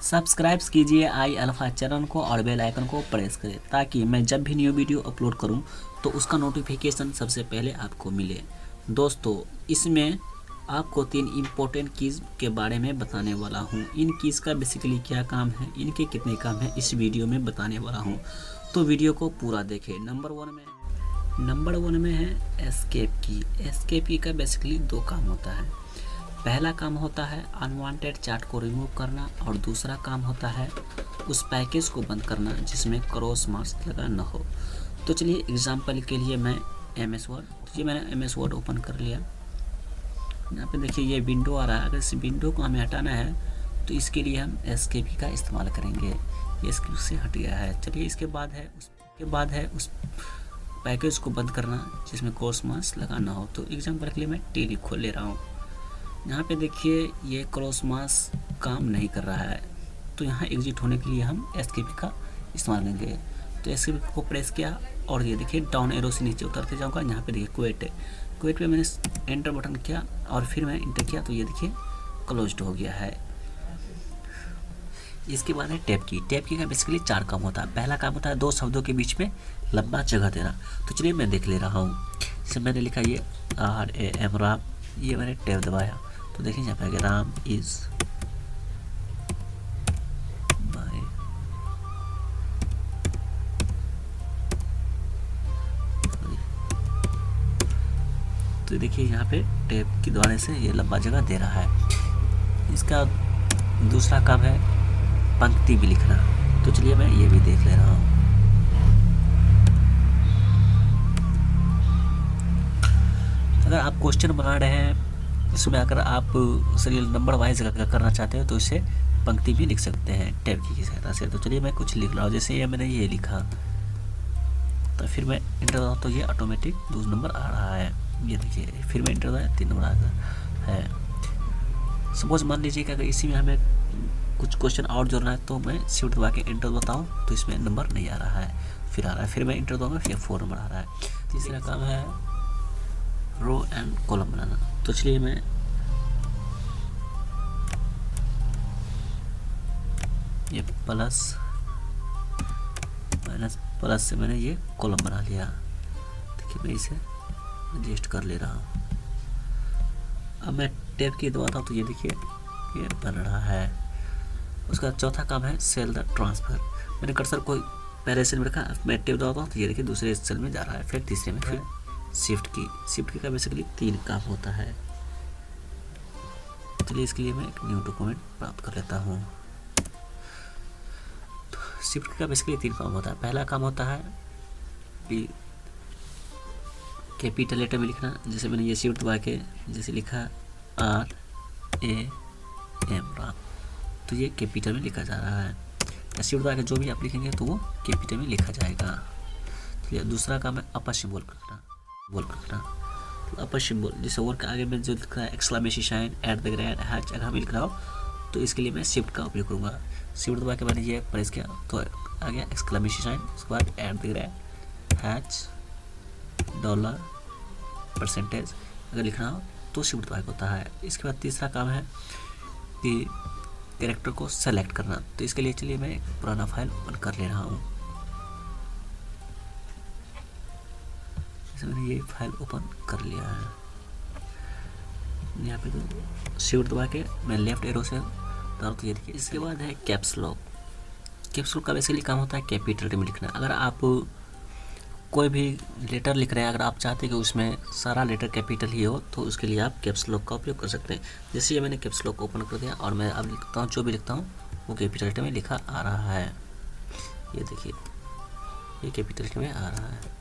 Subscribe कीजिए आई alpha channel को और बेल आइकन को प्रेस करें ताकि मैं जब भी न्यू वीडियो अपलोड करूं तो उसका नोटिफिकेशन सबसे पहले आपको मिले। दोस्तों, इसमें आपको 3 इम्पोर्टेंट कीज़ के बारे में बताने वाला हूं। इन कीज़ का बेसिकली क्या काम है, इनके कितने काम है, इस वीडियो में बताने वाला हूं, तो वीडियो को पूरा देखें। नंबर वन में है एस्केप की। एस्केप की का बेसिकली 2 काम होता है। पहला काम होता है अनवांटेड चैट को रिमूव करना और दूसरा काम होता है उस पैकेज को बंद करना जिसमें क्रॉस मार्क्स लगा न हो। तो चलिए एग्जांपल के लिए मैं मैंने एमएस वर्ड ओपन कर लिया। यहाँ पे देखिए ये विंडो आ रहा है। अगर इस विंडो को हमें हटाना है तो इसके लिए हम एस्केप का इस्तेमाल करेंगे। ये एस्केप से हट गया है। चलिए इसके बाद है उस पैकेज को बंद करना जिसमें क्रॉस मार्क्स लगा ना हो। तो एग्जाम्पल के लिए मैं टेली खोल ले रहा हूँ। यहाँ पे देखिए ये क्रॉस मार्क्स काम नहीं कर रहा है, तो यहाँ एग्जिट होने के लिए हम एस्केप का इस्तेमाल करेंगे। तो एस्केप को प्रेस किया और ये देखिए डाउन एरो से नीचे उतरते जाऊँगा। यहाँ पे देखिए क्वेट पे मैंने एंटर बटन किया और फिर मैं इंटर किया तो ये देखिए क्लोज्ड हो गया है। इसके बाद है टैब की का बेसिकली 4 काम होता है। पहला काम होता है 2 शब्दों के बीच में लंबा जगह देना। तो चलिए मैं देख ले रहा हूँ। जैसे मैंने लिखा ये RAM राम, ये मैंने टैब दबाया तो देखिए यहाँ पे राम इज माय तो देखिए यहाँ पे टैब की द्वारा से ये लंबा जगह दे रहा है। इसका दूसरा काम है पंक्ति भी लिखना। तो चलिए मैं ये भी देख ले रहा हूँ। अगर आप क्वेश्चन बना रहे हैं इसमें अगर आप सीरियल नंबर वाइज करना चाहते हो तो इसे पंक्ति भी लिख सकते हैं टैब की सहायता से। तो चलिए मैं कुछ लिख रहा हूँ। जैसे ये मैंने ये लिखा तो फिर मैं इंटर दबाऊँ तो ये ऑटोमेटिक 2 नंबर आ रहा है। ये देखिए फिर मैं इंटर दबाया 3 नंबर आ रहा है। सपोज मान लीजिए कि अगर इसी में हमें कुछ क्वेश्चन और जोड़ना है तो मैं शिफ्ट दबा के इंटर बताऊँ तो इसमें नंबर नहीं आ रहा है, फिर आ रहा है। फिर मैं इंटर दूंगा फिर 4 नंबर आ रहा है। तीसरा काम है रो एंड कॉलम बनाना। तो चलिए मैं ये प्लस माइनस प्लस से मैंने ये कॉलम बना लिया। देखिए मैं इसे एडजस्ट कर ले रहा हूँ। अब मैं टैब की दबाता हूँ तो ये देखिए ये बन रहा है। उसका चौथा काम है सेल द ट्रांसफर। मैंने कर्सर को पहले सेल में रखा, मैं टैब दबाता हूँ तो ये देखिए दूसरे सेल में जा रहा है। फिर तीसरे में फिर शिफ्ट की का बेसिकली 3 काम होता है। चलिए इसके लिए मैं एक न्यू डॉक्यूमेंट प्राप्त कर लेता हूँ। तो शिफ्ट का बेसिकली 3 काम होता है। पहला काम होता है कैपिटल लेटर में लिखना। जैसे मैंने ये शिफ्ट दबा के जैसे लिखा RAM राम, तो ये कैपिटल में लिखा जा रहा है। या शिफ्ट दबा के जो भी आप लिखेंगे तो वो कैपिटल में लिखा जाएगा। तो दूसरा काम है अपर सिंबल रखना। तो अपर सिंबल जैसे वर्ड के आगे में जो लिखा है एक्सक्लेमेशन साइन @ अगर हमें लिख रहा हो तो इसके लिए मैं शिफ्ट का उपयोग करूँगा। शिफ्ट दबा के मैंने ये प्रेस किया तो आ गया एक्सक्लेमेशन साइन, उसके बाद $% अगर लिखना हो तो शिफ्ट दबा के होता है। इसके बाद तीसरा काम है कि कैरेक्टर को सेलेक्ट करना। तो इसके लिए चलिए मैं एक पुराना फाइल ओपन कर ले रहा हूँ। मैंने ये फाइल ओपन कर लिया है। यहाँ पे तो शिफ्ट दबा के मैं लेफ्ट एरो से डाल तो ये देखिए। इसके बाद है कैप्स लॉक का बेसिकली काम होता है कैपिटल में लिखना। अगर आप कोई भी लेटर लिख रहे हैं, अगर आप चाहते हैं कि उसमें सारा लेटर कैपिटल ही हो तो उसके लिए आप कैप्स लॉक का उपयोग कर सकते हैं। जैसे ये मैंने कैप्स लॉक ओपन कर दिया और मैं अब लिखता हूँ, जो भी लिखता हूँ वो कैपिटल लेटर में लिखा आ रहा है। ये देखिए ये कैपिटल लेटर में आ रहा है।